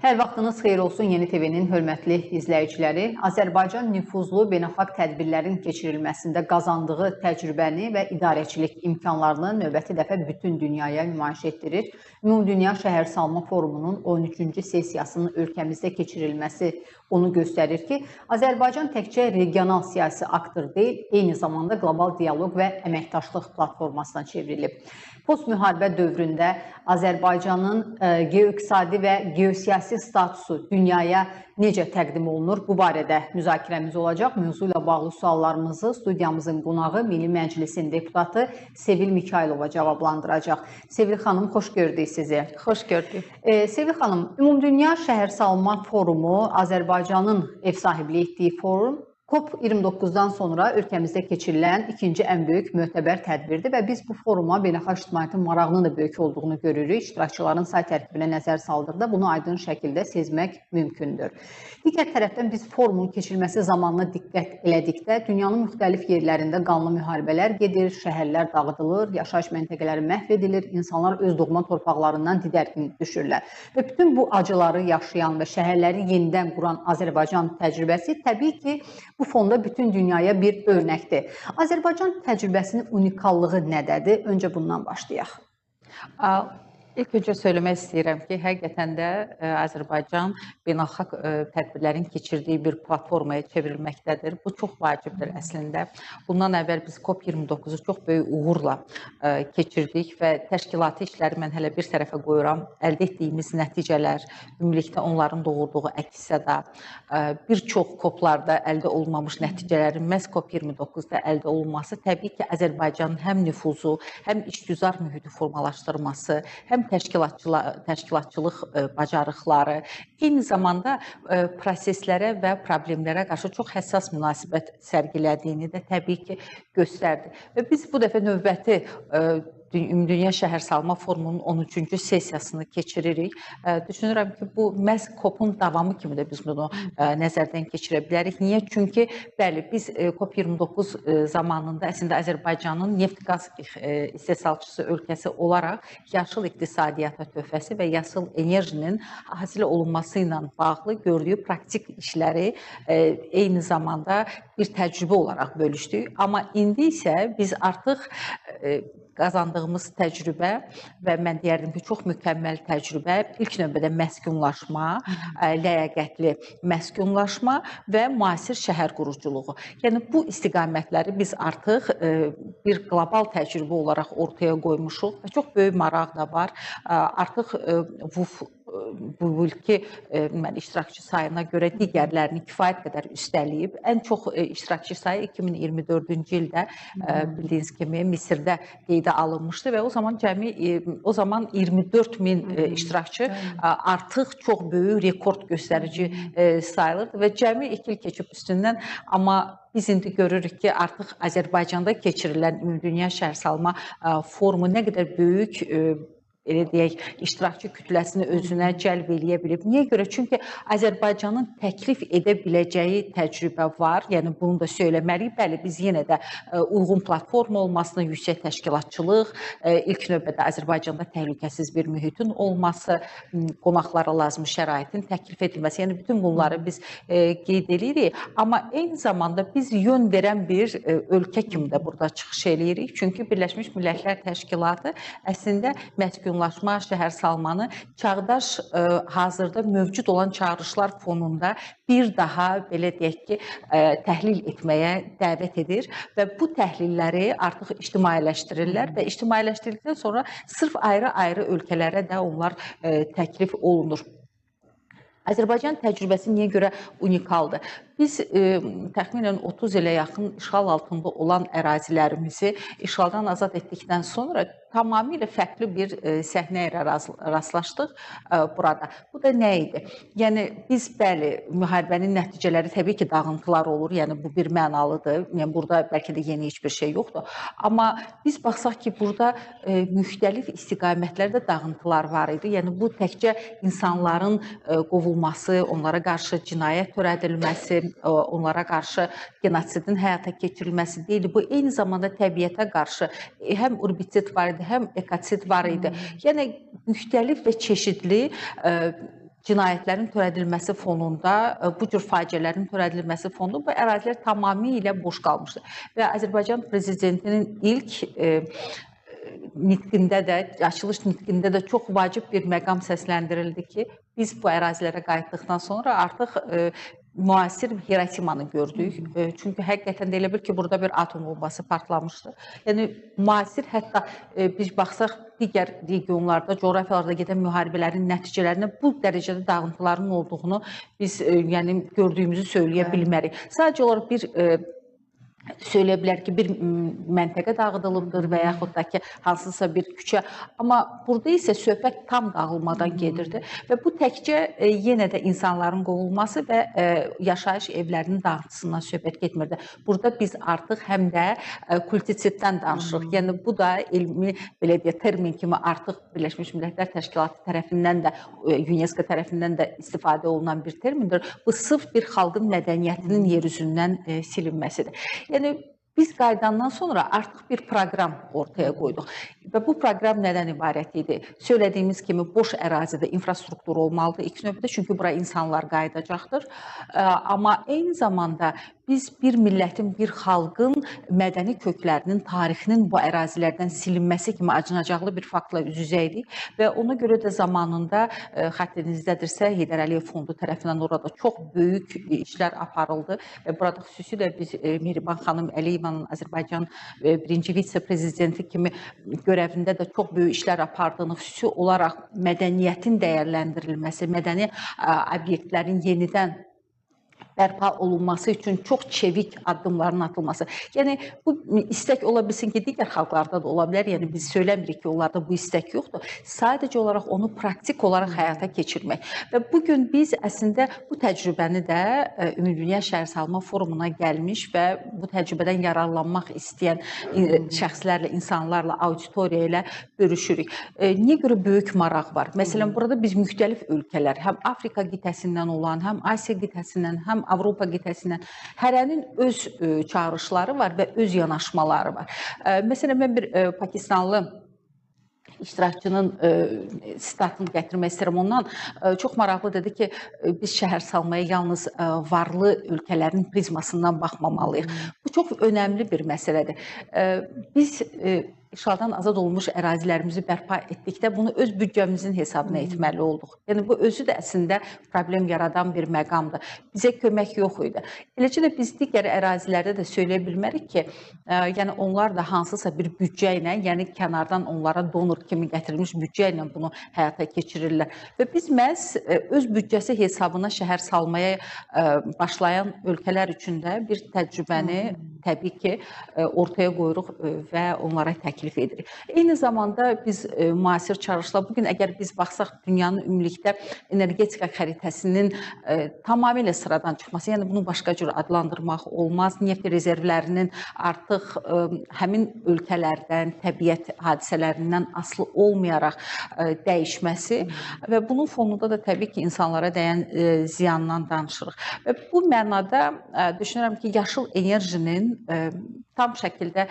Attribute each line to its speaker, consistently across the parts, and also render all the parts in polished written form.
Speaker 1: Hər vaxtınız xeyir olsun Yeni TV-nin hörmətli izləyiciləri. Azərbaycan nüfuzlu beynəlxalq tədbirlərin keçirilməsində qazandığı təcrübəni və idarəçilik imkanlarını növbəti dəfə bütün dünyaya nümayiş etdirir. Ümumdünya Şəhərsalma Forumunun 13-cü sessiyasının ölkəmizdə keçirilməsi onu göstərir ki, Azərbaycan təkcə regional siyasi aktor deyil, eyni zamanda qlobal dialoq və əməkdaşlıq platformasına çevrilib. Post-müharibə dövründə Azərbaycanın geoiqtisadi və geosiyasi statusu dünyaya necə təqdim olunur? Bu barədə müzakirəmiz olacaq. Mövzu ilə bağlı suallarımızı studiyamızın qonağı Milli Məclisin deputatı Sevil Mikailova cavablandıracaq. Sevil xanım, xoş gördük sizi.
Speaker 2: Xoş gördük.
Speaker 1: Sevil xanım, Ümumdünya Şəhərsalma Forumu Azərbaycanın ev sahibliyi etdiyi forum COP29-dan sonra ölkəmizdə keçirilən ikinci ən böyük mötəbər tədbirdir və biz bu foruma beynəlxalq ictimaiyyətin marağının da böyük olduğunu görürük. İştirakçıların say tərkibinə nəzər saldırda bunu aydın şəkildə sezmək mümkündür. Digər tərəfdən biz forumun keçirilməsi zamanına diqqət elədikdə dünyanın müxtəlif yerlərində qanlı müharibələr gedir, şəhərlər dağıdılır, yaşayış məntəqələri məhv edilir, insanlar öz doğma torpaqlarından didərgin düşürlər. Və bütün bu acıları yaşayan və şəhərləri yenidən quran Azərbaycan təcrübəsi təbii ki, bu fonda bütün dünyaya bir örnəkdir. Azərbaycan təcrübəsinin unikallığı nədədir? Öncə bundan başlayaq.
Speaker 2: İlk öncə söyləmək istəyirəm ki, həqiqətən də Azərbaycan beynəlxalq tədbirlərin keçirdiyi bir platformaya çevrilməkdədir. Bu çox vacibdir əslində. Bundan əvvəl biz COP29-u çox böyük uğurla keçirdik və təşkilati işləri mən hələ bir tərəfə qoyuram. Əldə etdiyimiz nəticələr, ümumilikdə onların doğurduğu əks-səda, bir çox COP-larda əldə olunmamış nəticələrin məhz COP29-da əldə olunması təbii ki, Azərbaycanın həm nüfuzu, həm işgüzar mühiti formalaşdırması, həm təşkilatçılıq bacarıqları, eyni zamanda proseslərə və problemlərə qarşı çox həssas münasibət sərgilədiyini də təbii ki, göstərdi. Və biz bu dəfə növbəti Ümumdünya Şəhərsalma Forumunun 13-cü sessiyasını keçiririk. Düşünürəm ki, bu məhz COP-un davamı kimi də biz bunu nəzərdən keçirə bilərik. Niyə? Çünki, bəli, biz COP29 zamanında əslində Azərbaycanın neft-qaz istehsalçısı ölkəsi olaraq yaşıl iqtisadiyyata töhfəsi və yaşıl enerjinin hasil olunması ilə bağlı gördüyü praktik işləri eyni zamanda bir təcrübə olaraq bölüşdük. Amma indi isə biz artıq qazandığımız təcrübə və mən deyərdim ki, çox mükəmməl təcrübə, ilk növbədə məskunlaşma, ləyaqətli məskunlaşma və müasir şəhər quruculuğu. Yəni, bu istiqamətləri biz artıq bir qlobal təcrübə olaraq ortaya qoymuşuq və çox böyük maraq da var. Artıq bu ilki iştirakçı sayına görə digərlərini kifayət qədər üstələyib. Ən çox iştirakçı sayı 2024-cü ildə bildiyiniz kimi Misirdə qeydə alınmışdı və o zaman cəmi 24 min iştirakçı artıq çox böyük rekord göstərici sayılırdı və cəmi 2 il keçib üstündən, amma biz indi görürük ki, artıq Azərbaycanda keçirilən Ümumdünya Şəhərsalma Forumu nə qədər böyük elə deyək, iştirakçı kütləsini özünə cəlb eləyə bilib. Niyə görə? Çünki Azərbaycanın təklif edə biləcəyi təcrübə var. Yəni, bunu da söyləməliyik. Bəli, biz yenə də uyğun platforma olmasını, yüksək təşkilatçılıq, ilk növbədə Azərbaycanda təhlükəsiz bir mühitin olması, qonaqlara lazım şəraitin təklif edilməsi. Yəni, bütün bunları biz qeyd edirik. Amma eyni zamanda biz yön verən bir ölkə kimi də burada çıxış edirik. Çünki Birləşmiş Millətlər Təşkilatı əslində məskunlaşma, şəhərsalmanı çağdaş, hazırda mövcud olan çağırışlar fonunda bir daha, belə deyək ki, təhlil etməyə dəvət edir və bu təhlilləri artıq ictimailəşdirirlər və ictimailəşdirdikdən sonra sırf ayrı-ayrı ölkələrə də onlar təklif olunur. Azərbaycan təcrübəsi niyə görə unikaldır? Biz təxminən 30 ilə yaxın işğal altında olan ərazilərimizi işğaldan azad etdikdən sonra tamamilə fərqli bir səhnə ilə rastlaşdıq burada. Bu da nə idi? Yəni, biz bəli, müharibənin nəticələri təbii ki, dağıntılar olur, yəni bu bir mənalıdır. Yəni, burada bəlkə də yeni heç bir şey yoxdur. Amma biz baxsaq ki, burada müxtəlif istiqamətlərdə dağıntılar var idi. Yəni, bu təkcə insanların qovulması, onlara qarşı cinayət törədilməsi, onlara qarşı genosidin həyata keçirilməsi deyil. Bu, eyni zamanda təbiətə qarşı həm urbisit var idi, həm ekosit var idi. Yəni, müxtəlif və çeşidli cinayətlərin törədilməsi fonunda, bu cür faciələrin törədilməsi fonunda bu ərazilər tamamilə boş qalmışdı. Və Azərbaycan prezidentinin ilk nitqində də, açılış nitqində də çox vacib bir məqam səsləndirildi ki, biz bu ərazilərə qayıtdıqdan sonra artıq müasir Hirosimanı gördük. Çünki həqiqətən də elə bil ki, burada bir atom bombası partlamışdı. Yəni müasir, hətta biz baxsaq digər regionlarda, coğrafiyalarda gedən müharibələrin nəticələrinə bu dərəcədə dağıntıların olduğunu biz yəni gördüyümüzü söyləyə bilmərik. Sadəcə olaraq bir söyləyə bilər ki, bir məntəqə dağıdılıbdır və yaxud da ki, hansısa bir küçə. Amma burada isə söhbət tam dağılmadan gedirdi və bu təkcə yenə də insanların qovulması və yaşayış evlərinin dağıtısından söhbət getmirdi. Burada biz artıq həm də kultisitdən danışırıq. Yəni bu da elmi, belə deyək, termin kimi artıq Birləşmiş Millətlər Təşkilatı tərəfindən də, UNESCO tərəfindən də istifadə olunan bir termindir. Bu sırf bir xalqın mədəniyyətinin yer üzündən silinməsidir. Yəni biz qayıdandan sonra artıq bir proqram ortaya qoyduq və bu proqram nədən ibarət idi? Söylədiyimiz kimi boş ərazidə infrastruktur olmalıdır ilk növbədə, çünki bura insanlar qayıdacaqdır. Amma eyni zamanda biz bir millətin, bir xalqın mədəni köklərinin, tarixinin bu ərazilərdən silinməsi kimi acınacaqlı bir faktla üz-üzə idik və ona görə də zamanında xəttinizdədirsə Heydər Əliyev Fondu tərəfindən orada çox böyük işlər aparıldı və burada xüsusilə biz Mehriban xanım Əliyevanın Azərbaycan birinci vitse-prezidenti kimi görəvində də çox böyük işlər apardığını, xüsusi olaraq mədəniyyətin dəyərləndirilməsi, mədəni obyektlərin yenidən bərpa olunması üçün çox çevik addımların atılması. Yəni bu istək ola bilsin ki, digər xalqlarda da ola bilər. Yəni biz söyləmirik ki, onlarda bu istək yoxdur. Sadəcə olaraq onu praktik olaraq həyata keçirmək. Və bu gün biz əslində bu təcrübəni də Ümumdünya Şəhərsalma Forumuna gəlmiş və bu təcrübədən yararlanmaq istəyən şəxslərlə, insanlarla, auditoriya ilə bölüşürük. Niyə görə böyük maraq var? Məsələn, burada biz müxtəlif ölkələr, həm Afrika qitəsindən olan, həm Asiya qitəsindən, həm Avropa qitəsindən hərənin öz çağırışları var və öz yanaşmaları var. Məsələn, mən bir Pakistanlı iştirakçının statını gətirmək istəyirəm ondan. Çox maraqlı dedi ki, biz şəhərsalmaya yalnız varlı ölkələrin prizmasından baxmamalıyıq. Bu çox önəmli bir məsələdir. Biz işğaldan azad olmuş ərazilərimizi bərpa etdikdə bunu öz büdcəmizin hesabına etməli olduq. Yəni bu özü də əslində problem yaradan bir məqamdır. Bizə kömək yox idi. Eləcə də biz digər ərazilərdə də söyləyə bilmərik ki, yəni onlar da hansısa bir büdcə ilə, yəni kənardan onlara donor kimi gətirilmiş büdcə ilə bunu həyata keçirirlər. Və biz məhz öz büdcəsi hesabına şəhər salmaya başlayan ölkələr üçün də bir təcrübəni təbii ki, ortaya qoyuruq və onlara təklif edirik. Eyni zamanda biz müasir çağırışlar, bugün əgər biz baxsaq dünyanın ümumilikdə energetika xəritəsinin tamamilə sıradan çıxması, yəni bunu başqa cür adlandırmaq olmaz. Neft rezervlərinin artıq həmin ölkələrdən, təbiət hadisələrindən asılı olmayaraq dəyişməsi və bunun fonunda da təbii ki, insanlara dəyən ziyandan danışırıq. Və bu mənada düşünürəm ki, yaşıl enerjinin tam şəkildə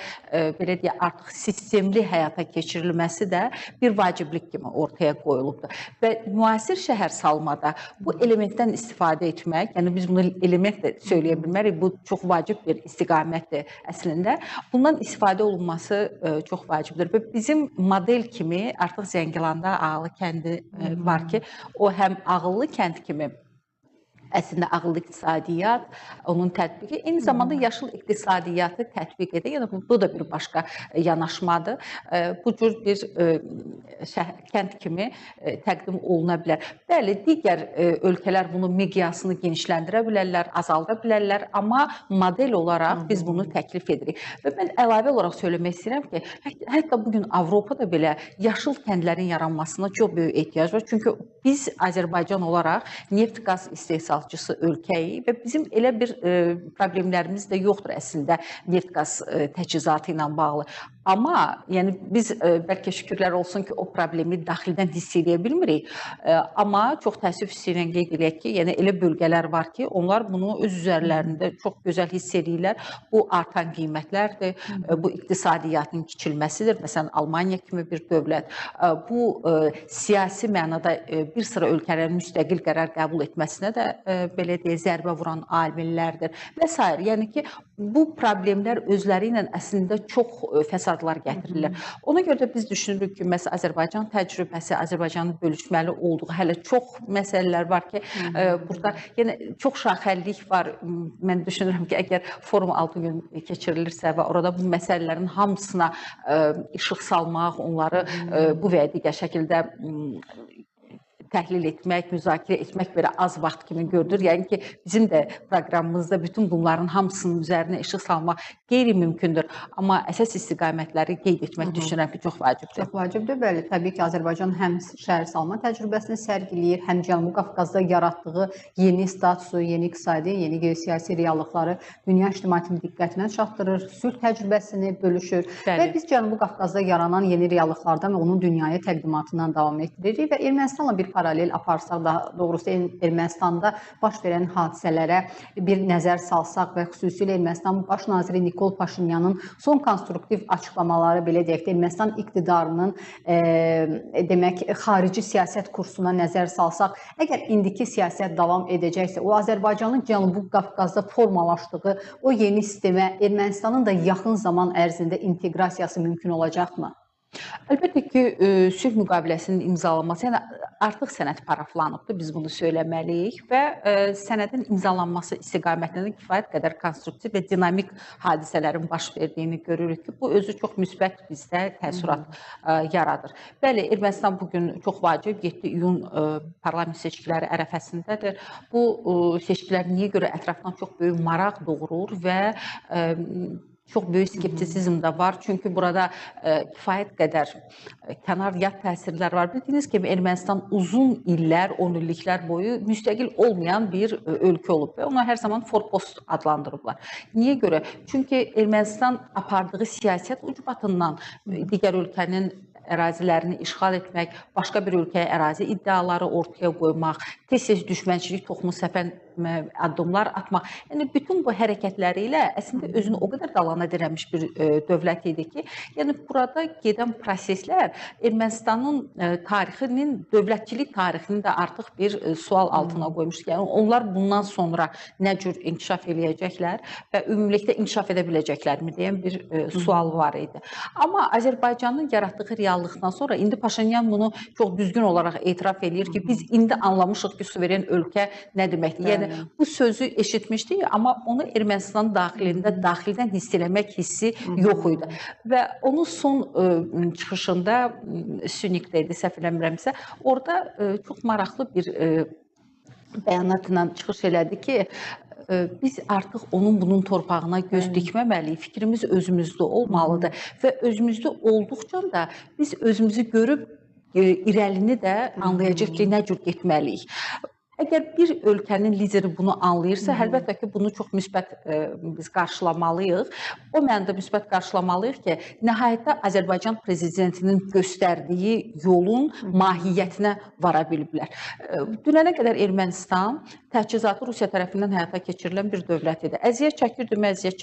Speaker 2: belə deyək, artıq sistemli həyata keçirilməsi də bir vaciblik kimi ortaya qoyulubdur. Və müasir şəhər salmada bu elementdən istifadə etmək, yəni biz bunu element də söyləyə bilmərik, bu çox vacib bir istiqamətdir əslində. Bundan istifadə olunması çox vacibdir. Və bizim model kimi artıq Zəngilanda Ağılı kəndi var ki, o həm ağıllı kənd kimi əslində ağıllı iqtisadiyyat, onun tətbiqi, eyni zamanda yaşıl iqtisadiyyatı tətbiq edir. Yəni bu da bir başqa yanaşmadır. Bu cür bir kənd kimi təqdim oluna bilər. Bəli, digər ölkələr bunun miqyasını genişləndirə bilərlər, azalda bilərlər, amma model olaraq biz bunu təklif edirik. Və mən əlavə olaraq söyləmək istəyirəm ki, hətta bugün Avropada belə yaşıl kəndlərin yaranmasına çox böyük ehtiyac var. Çünki biz Azərbaycan olaraq neft qaz istehsalçısı ölkəyik və bizim elə bir problemlərimiz də yoxdur əslində neft qaz təchizatı ilə bağlı. Amma yəni biz bəlkə şükürlər olsun ki, o problemi daxildən hiss edə bilmirik. Amma çox təəssüf hissi ilə qeyd edək ki, yəni elə bölgələr var ki, onlar bunu öz üzərlərində çox gözəl hiss edirlər. Bu artan qiymətlərdir, bu iqtisadiyyatın kiçilməsidir. Məsələn, Almaniya kimi bir dövlət. Bu siyasi mənada bir sıra ölkələrin müstəqil qərar qəbul etməsinə də belə deyək, zərbə vuran amillərdir və s. Yəni ki, bu problemlər özləri ilə əslində çox fəsadlar gətirirlər. Ona görə də biz düşünürük ki, məsələn, Azərbaycan təcrübəsi, Azərbaycanın bölüşməli olduğu hələ çox məsələlər var ki, burada yəni çox şaxəlilik var. Mən düşünürəm ki, əgər forum 6 gün keçirilirsə və orada bu məsələlərin hamısına işıq salmaq, onları bu və ya digər şəkildə təhlil etmək, müzakirə etmək belə az vaxt kimi görülür. Yəni ki, bizim də proqramımızda bütün bunların hamısının üzərinə işıq salmaq qeyri-mümkündür. Amma əsas istiqamətləri qeyd etmək düşünürəm ki, çox vacibdir.
Speaker 1: Çox vacibdir, bəli. Təbii ki, Azərbaycan həm şəhər salma təcrübəsini sərgiləyir, həm Cənubi Qafqazda yaratdığı yeni statusu, yeni iqtisadi, yeni geosiyasi reallıqları dünya ictimaiyyətinin diqqətinə çatdırır, sülh təcrübəsini bölüşür və biz Cənubi Qafqazda yaranan yeni reallıqlardan və onun dünyaya təqdimatından davam etdiririk və Ermənistanla bir paralel aparsaq, daha doğrusu Ermənistanda baş verən hadisələrə bir nəzər salsaq və xüsusilə Ermənistan baş naziri Nikol Paşinyanın son konstruktiv açıqlamaları, belə deyək də, Ermənistan iqtidarının demək, xarici siyasət kursuna nəzər salsaq, əgər indiki siyasət davam edəcəksə, o Azərbaycanın Cənubi Qafqazda formalaşdığı o yeni sistemə Ermənistanın da yaxın zaman ərzində inteqrasiyası mümkün olacaqmı?
Speaker 2: Əlbəttə ki, sülh müqaviləsinin imzalanması, yəni artıq sənəd paraflanıbdır, biz bunu söyləməliyik və sənədin imzalanması istiqamətində kifayət qədər konstruktiv və dinamik hadisələrin baş verdiyini görürük ki, bu özü çox müsbət bizdə təəssürat yaradır. Bəli, Ermənistan bugün çox vacib 7 iyun parlament seçkiləri ərəfəsindədir. Bu seçkilər niyə görə ətrafdan çox böyük maraq doğurur və çox böyük skeptisizm də var. Çünki burada kifayət qədər kənar yad təsirlər var. Bildiyiniz kimi Ermənistan uzun illər, 10 illiklər boyu müstəqil olmayan bir ölkə olub və ona hər zaman forpost adlandırıblar. Niyə görə? Çünki Ermənistan apardığı siyasət ucbatından digər ölkənin ərazilərini işğal etmək, başqa bir ölkəyə ərazi iddiaları ortaya qoymaq, tez-tez düşmənçilik toxumu səpən addımlar atmaq. Yəni bütün bu hərəkətləri ilə əslində özünü o qədər dalana dirəmiş bir dövlət idi ki, yəni burada gedən proseslər Ermənistanın tarixinin, dövlətçilik tarixini də artıq bir sual altına qoymuşdu. Yəni onlar bundan sonra nə cür inkişaf eləyəcəklər və ümumilikdə inkişaf edə biləcəklərmi deyən bir sual var idi. Amma Azərbaycanın yaratdığı reallıqdan sonra indi Paşinyan bunu çox düzgün olaraq etiraf edir ki, biz indi anlamışıq ki, suveren ölkə nə deməkdir. Yəni bu sözü eşitmişdik, amma onu Ermənistan daxilində, daxildən hiss eləmək hissi yox idi. Və onun son çıxışında Sünikdə idi, səhv eləmirəmsə, orada çox maraqlı bir bəyanatla çıxış elədi ki, biz artıq bunun torpağına göz dikməməliyik, fikrimiz özümüzdə olmalıdır və özümüzdə olduqca da biz özümüzü görüb irəlini də anlayacaq ki, nə cür getməliyik. Əgər bir ölkənin lideri bunu anlayırsa, əlbəttə ki, bunu çox müsbət biz qarşılamalıyıq. O mənada müsbət qarşılamalıyıq ki, nəhayətdə Azərbaycan prezidentinin göstərdiyi yolun mahiyyətinə vara biliblər. Dünənə qədər Ermənistan təchizatı Rusiya tərəfindən həyata keçirilən bir dövlət idi. Əziyyət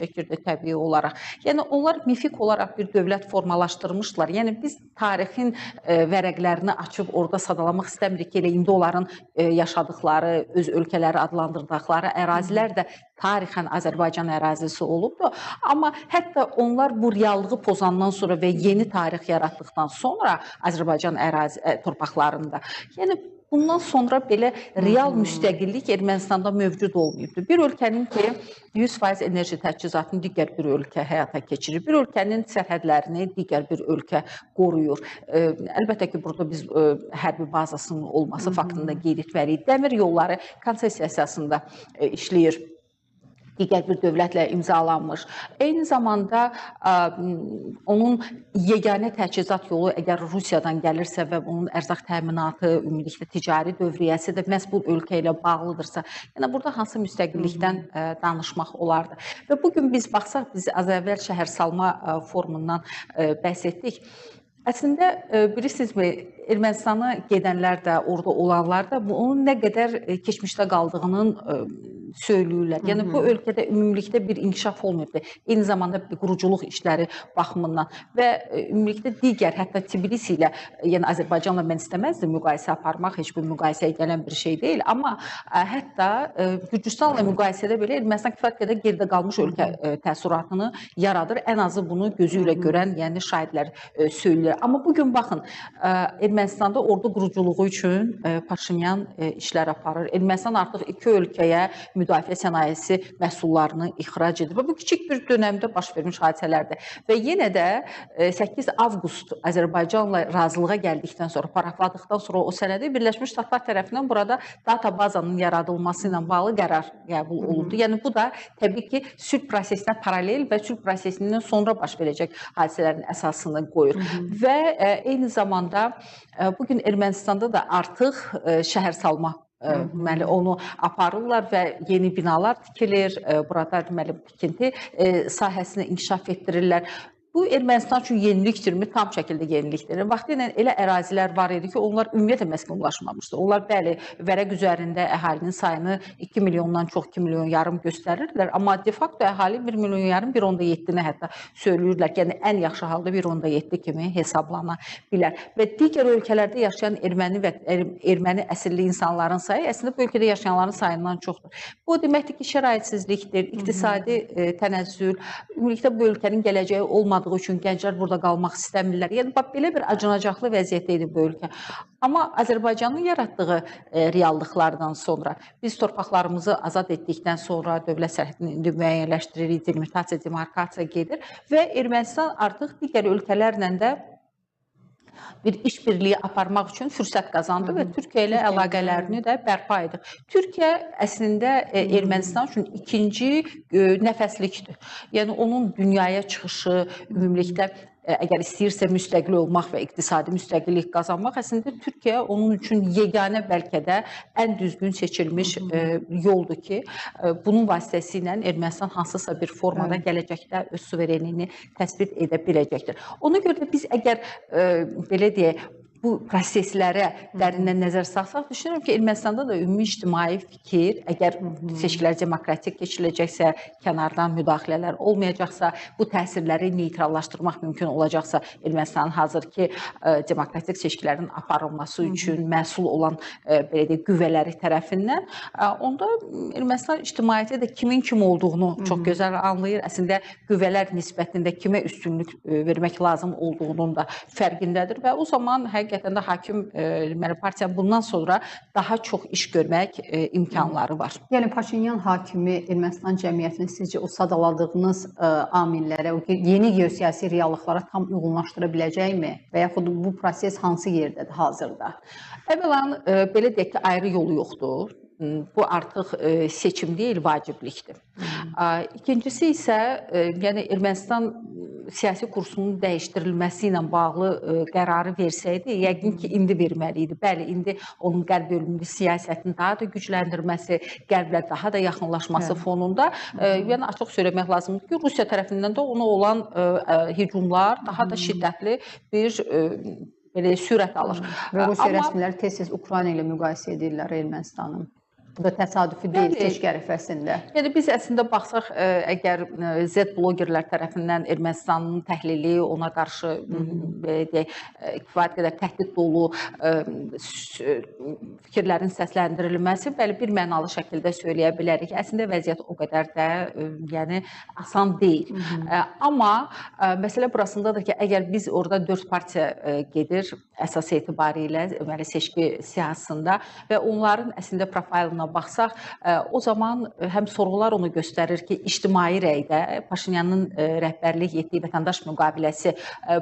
Speaker 2: çəkirdi təbii olaraq. Yəni onlar mifik olaraq bir dövlət formalaşdırmışdılar. Yəni biz tarixin vərəqlərini açıb orada sadalamaq istəmirik ki, elə indi onların yaşadıqları, öz ölkələri adlandırdıqları ərazilər də tarixən Azərbaycan ərazisi olubdur. Amma hətta onlar bu reallığı pozandan sonra və yeni tarix yaratdıqdan sonra Azərbaycan torpaqlarında, yəni bundan sonra belə real müstəqillik Ermənistanda mövcud olmayıbdır. Bir ölkənin ki, 100% enerji təchizatını digər bir ölkə həyata keçirir. Bir ölkənin sərhədlərini digər bir ölkə qoruyur. Əlbəttə ki, burada biz hərbi bazasının olması faktında qeyd etməliyik. Dəmir yolları konsesiya əsasında işləyir. digər bir dövlətlə imzalanmış. Eyni zamanda onun yeganə təchizat yolu əgər Rusiyadan gəlirsə və onun ərzaq təminatı, ümumilikdə ticari dövriyyəsi də məhz bu ölkə ilə bağlıdırsa, yəni burada hansı müstəqillikdən danışmaq olardı? Və bugün biz baxsaq, biz az əvvəl şəhərsalma forumundan bəhs etdik. Əslində, bilirsinizmi, Ermənistana gedənlər də, orada olanlar da onun nə qədər keçmişdə qaldığının söyləyirlər. Yəni, bu ölkədə ümumilikdə bir inkişaf olmayıbdır. Eyni zamanda bir quruculuq işləri baxımından və ümumilikdə digər, hətta Tbilisi ilə, yəni Azərbaycanla mən istəməzdim müqayisə aparmaq, heç bir müqayisəyə gələn bir şey deyil. Amma hətta Gürcüstanla müqayisədə belə Ermənistan kifayət qədər geridə qalmış ölkə təəssüratını yaradır. Ən azı bunu gözü ilə görən, yəni şahidlər söyləyir. Amma bugün baxın, Ermənistanda ordu quruculuğu üçün Paşinyan işlər aparır. Ermənistan artıq iki ölkəyə müdafiə sənayesi məhsullarını ixrac edir. Və bu kiçik bir dönəmdə baş vermiş hadisələrdir. Və yenə də 8 avqust Azərbaycanla razılığa gəldikdən sonra, parafladıqdan sonra o sənədi Birləşmiş Ştatlar tərəfindən burada data bazanın yaradılması ilə bağlı qərar qəbul olundu. Yəni bu da təbii ki, sülh prosesinə paralel və sülh prosesindən sonra baş verəcək hadisələrin əsasını qoyur. Və eyni zamanda bugün Ermənistanda da artıq şəhərsalma deməli onu aparırlar və yeni binalar tikilir, burada deməli tikinti sahəsini inkişaf etdirirlər. Bu Ermənistan üçün yenilikdirmi? Tam şəkildə yenilikdir. Vaxtilə elə ərazilər var idi ki, onlar ümumiyyətlə məskunlaşmamışdı. Onlar bəli, vərəq üzərində əhalinin sayını 2 milyondan çox 2 milyon yarım göstərirdilər, amma de facto əhali 1 milyon yarım 1.7-ni hətta söyləyirlər ki, yəni ən yaxşı halda 1.7 kimi hesablana bilər. Və digər ölkələrdə yaşayan erməni və erməni əsilli insanların sayı əslində bu ölkədə yaşayanların sayından çoxdur. Bu deməkdir ki, şəraitsizlikdir, iqtisadi tənəzzül, ümumilikdə bu ölkənin gələcəyi olmadığı üçün gənclər burada qalmaq istəmirlər. Yəni, belə bir acınacaqlı vəziyyətdə idi bu ölkə. Amma Azərbaycanın yaratdığı reallıqlardan sonra, biz torpaqlarımızı azad etdikdən sonra dövlət sərhədini indi müəyyənləşdiririk, delimitasiya, demarkasiya gedir və Ermənistan artıq digər ölkələrlə də bir işbirliyi aparmaq üçün fürsət qazandı və Türkiyə ilə əlaqələrini də bərpa edir. Türkiyə əslində Ermənistan üçün ikinci nəfəslikdir. Yəni onun dünyaya çıxışı, ümumilikdə əgər istəyirsə müstəqil olmaq və iqtisadi müstəqillik qazanmaq, əslində Türkiyə onun üçün yeganə bəlkə də ən düzgün seçilmiş yoldur ki, bunun vasitəsilə Ermənistan hansısa bir formada gələcəkdə öz suverenliyini təsbit edə biləcəkdir. Ona görə də biz əgər belə deyək, bu proseslərə dərindən nəzər salsaq, düşünürəm ki, Ermənistanda da ümumi ictimai fikir, əgər seçkilər demokratik keçiriləcəksə, kənardan müdaxilələr olmayacaqsa, bu təsirləri neytrallaşdırmaq mümkün olacaqsa, Ermənistanın hazırki demokratik seçkilərin aparılması üçün məsul olan belə deyək, qüvvələri tərəfindən, onda Ermənistan ictimaiyyəti də kimin kim olduğunu çox gözəl anlayır. Əslində, qüvvələr nisbətində kimə üstünlük vermək lazım olduğunun da fərqindədir və o zaman həqiqətən də hakim partiyanın bundan sonra daha çox iş görmək imkanları var.
Speaker 1: Yəni Paşinyan hakimi Ermənistan cəmiyyətini sizcə o sadaladığınız amillərə, o yeni geosiyasi reallıqlara tam uyğunlaşdıra biləcəkmi? Və yaxud bu proses hansı yerdədir hazırda?
Speaker 2: Əvvəlan, belə deyək ki, ayrı yolu yoxdur. Bu artıq seçim deyil, vaciblikdir. İkincisi isə, yəni Ermənistan siyasi kursunun dəyişdirilməsi ilə bağlı qərarı versəydi, yəqin ki, indi verməli idi. Bəli, indi onun qərb bölümlü siyasətini daha da gücləndirməsi, qərblə daha da yaxınlaşması fonunda, yəni açıq söyləmək lazımdır ki, Rusiya tərəfindən də ona olan hücumlar daha da şiddətli bir belə sürət alır.
Speaker 1: Və Rusiya rəsmiləri tez-tez Ukrayna ilə müqayisə edirlər Ermənistanın. Bu da təsadüfi deyil seçki ərəfəsində.
Speaker 2: Yəni biz əslində baxsaq, əgər Z blogerlər tərəfindən Ermənistanın təhlili, ona qarşı belə deyək, kifayət qədər təhdid dolu fikirlərin səsləndirilməsi, bəli, bir mənalı şəkildə söyləyə bilərik. Əslində vəziyyət o qədər də yəni asan deyil. Amma məsələ burasındadır ki, əgər biz orada 4 partiya gedir əsas etibarilə seçki siyasında və onların əslində profilına baxsaq, o zaman həm sorğular onu göstərir ki, ictimai rəydə Paşinyanın rəhbərlik etdiyi Vətəndaş Müqaviləsi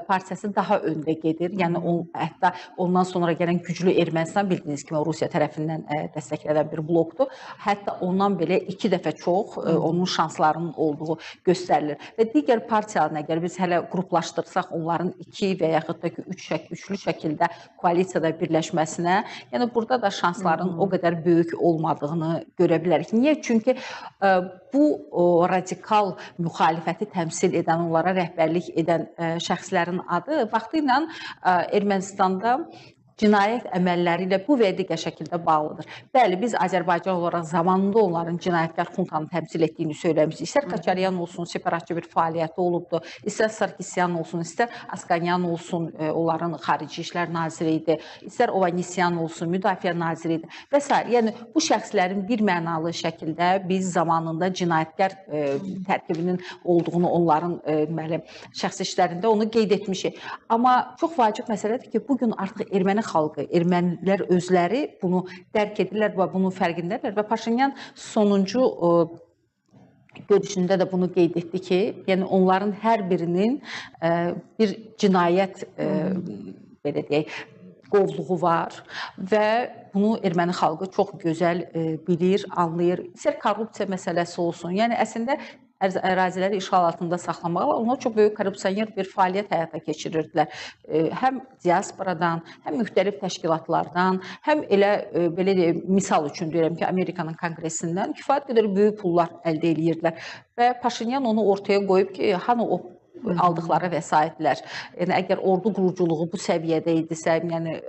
Speaker 2: partiyası daha öndə gedir. Yəni hətta ondan sonra gələn güclü Ermənistan bildiyiniz kimi Rusiya tərəfindən dəstəklənən bir blokdur. Hətta ondan belə 2 dəfə çox onun şanslarının olduğu göstərilir. Və digər partiyaların əgər biz hələ qruplaşdırsaq onların 2 və yaxud da ki 3 şəkildə koalisiyada birləşməsinə, yəni burada da şansların o qədər böyük olmadığını görə bilərik. Niyə? Çünki bu radikal müxalifəti təmsil edən, onlara rəhbərlik edən şəxslərin adı vaxtilə Ermənistanda cinayət əməlləri ilə bu və ya digər şəkildə bağlıdır. Bəli, biz Azərbaycan olaraq zamanında onların cinayətkar xuntanı təmsil etdiyini söyləmişdik. İstər Kaçaryan olsun, separatçı bir fəaliyyəti olubdu, istər Sarkisyan olsun, istər Asqanyan olsun, onların xarici işlər naziri idi, istər Ovanesyan olsun, müdafiə naziri idi və s. Yəni, bu şəxslərin bir mənalı şəkildə biz zamanında cinayətkar tərkibinin olduğunu onların şəxsi işlərində onu qeyd etmişik. Amma çox vacib məsələdir ki, bugün artıq erməni xalqı, ermənilər özləri bunu dərk edirlər və bunun fərqindədirlər və Paşinyan sonuncu görüşündə də bunu qeyd etdi ki, yəni onların hər birinin bir cinayət belə deyək, qovluğu var və bunu erməni xalqı çox gözəl bilir, anlayır. İstər korrupsiya məsələsi olsun, yəni əslində əraziləri işğal altında saxlamaqla onlar çox böyük korrupsioner bir fəaliyyət həyata keçirirdilər. Həm diasporadan, həm müxtəlif təşkilatlardan, həm elə belə deyim, misal üçün deyirəm ki, Amerikanın konqresindən kifayət qədər böyük pullar əldə edirdilər və Paşinyan onu ortaya qoyub ki, hanı o aldıqları vəsaitlər. Yəni əgər ordu quruculuğu bu səviyyədə idisə, yəni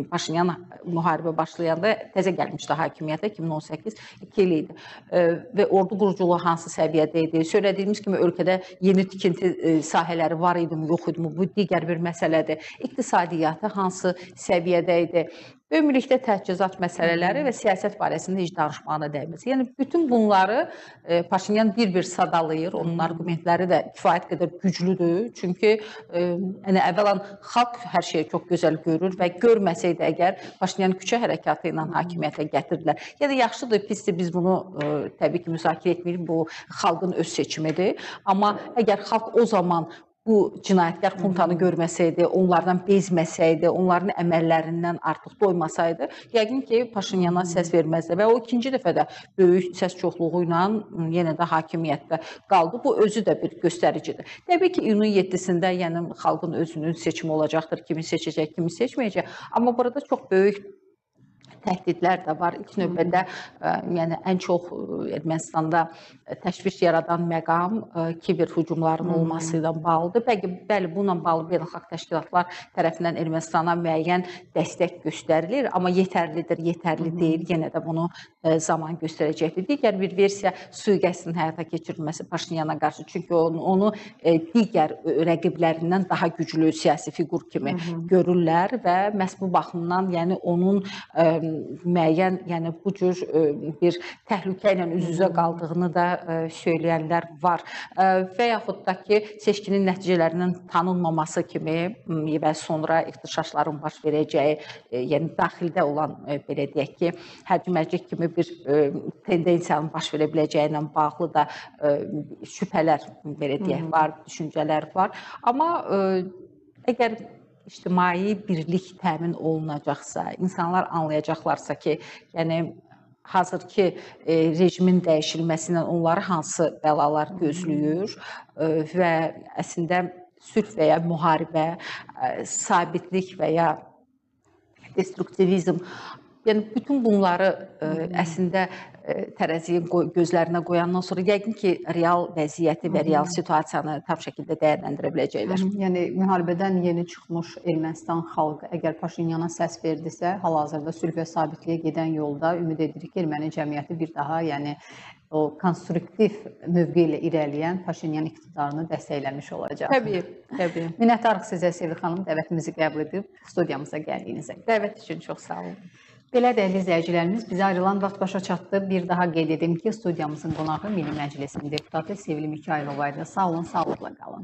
Speaker 2: Paşinyan müharibə başlayanda təzə gəlmişdi hakimiyyətə 2018 2 il idi. Və ordu quruculuğu hansı səviyyədə idi? Söylədiyimiz kimi ölkədə yeni tikinti sahələri var idimi, yox idimi? Bu digər bir məsələdir. İqtisadiyyatı hansı səviyyədə idi? Ümumilikdə təchizat məsələləri və siyasət barəsində heç danışmağına dəyməz. Yəni, bütün bunları Paşinyan bir-bir sadalayır. Onun argumentləri də kifayət qədər güclüdür. Çünki əvvəlan xalq hər şeyi çox gözəl görür və görməsəydi əgər Paşinyan küçə hərəkatı ilə hakimiyyətə gətirdilər. Yəni, yaxşıdır, pisdir, biz bunu təbii ki, müzakirə etmirik. Bu, xalqın öz seçimidir. Amma əgər xalq o zaman bu cinayətkar xuntanı görməsəydi, onlardan bezməsəydi, onların əməllərindən artıq doymasaydı, yəqin ki, Paşinyana səs verməzdi və o ikinci dəfə də böyük səs çoxluğu ilə yenə də hakimiyyətdə qaldı. Bu özü də bir göstəricidir. Təbii ki, iyunun 7-sində yəni xalqın özünün seçimi olacaqdır, kimi seçəcək, kimi seçməyəcək. Amma burada çox böyük təhdidlər də var. İlk növbədə yəni ən çox Ermənistanda təşviş yaradan məqam kiber hücumların olması ilə bağlıdır. Bəli, bununla bağlı beynəlxalq təşkilatlar tərəfindən Ermənistana müəyyən dəstək göstərilir, amma yetərlidir, yetərli deyil. Yenə də bunu zaman göstərəcəkdir. Digər bir versiya sui-qəsdin həyata keçirilməsi Paşinyana qarşı. Çünki onu digər rəqiblərindən daha güclü siyasi fiqur kimi görürlər və məhz bu baxımdan yəni onun müəyyən, yəni bu cür bir təhlükə ilə üz-üzə qaldığını da söyləyənlər var. Və yaxud da ki, seçkinin nəticələrinin tanınmaması kimi və sonra ixtişaşların baş verəcəyi, yəni daxildə olan, belə deyək ki, hərcmərcik kimi bir tendensiyanın baş verə biləcəyi ilə bağlı da şübhələr, belə deyək, var, düşüncələr var. Amma əgər ictimai birlik təmin olunacaqsa, insanlar anlayacaqlarsa ki, yəni hazırki rejimin dəyişilməsindən onları hansı bəlalar gözləyir və əslində sülh və ya müharibə, sabitlik və ya destruktivizm, yəni bütün bunları əslində tərəziyə gözlərinə qoyandan sonra yəqin ki, real vəziyyəti və real situasiyanı tam şəkildə dəyərləndirə biləcəklər.
Speaker 1: Yəni, müharibədən yeni çıxmış Ermənistan xalqı əgər Paşinyana səs verdisə, hal-hazırda sülh və sabitliyə gedən yolda ümid edirik ki, erməni cəmiyyəti bir daha, yəni o konstruktiv mövqe ilə irəliyən Paşinyan iqtidarını dəstəkləmiş olacaq.
Speaker 2: Təbii, təbii.
Speaker 1: Minnətdarıq sizə Sevil xanım, dəvətimizi qəbul edib studiyamıza gəldiyinizə.
Speaker 2: Dəvət üçün çox sağ olun.
Speaker 1: Belə dəyərli izləyicilərimiz, bizə ayrılan vaxt başa çatdı. Bir daha qeyd edim ki, studiyamızın qonağı Milli Məclisin deputatı Sevil Mikayılova idi. Sağ olun, sağlıqla qalın.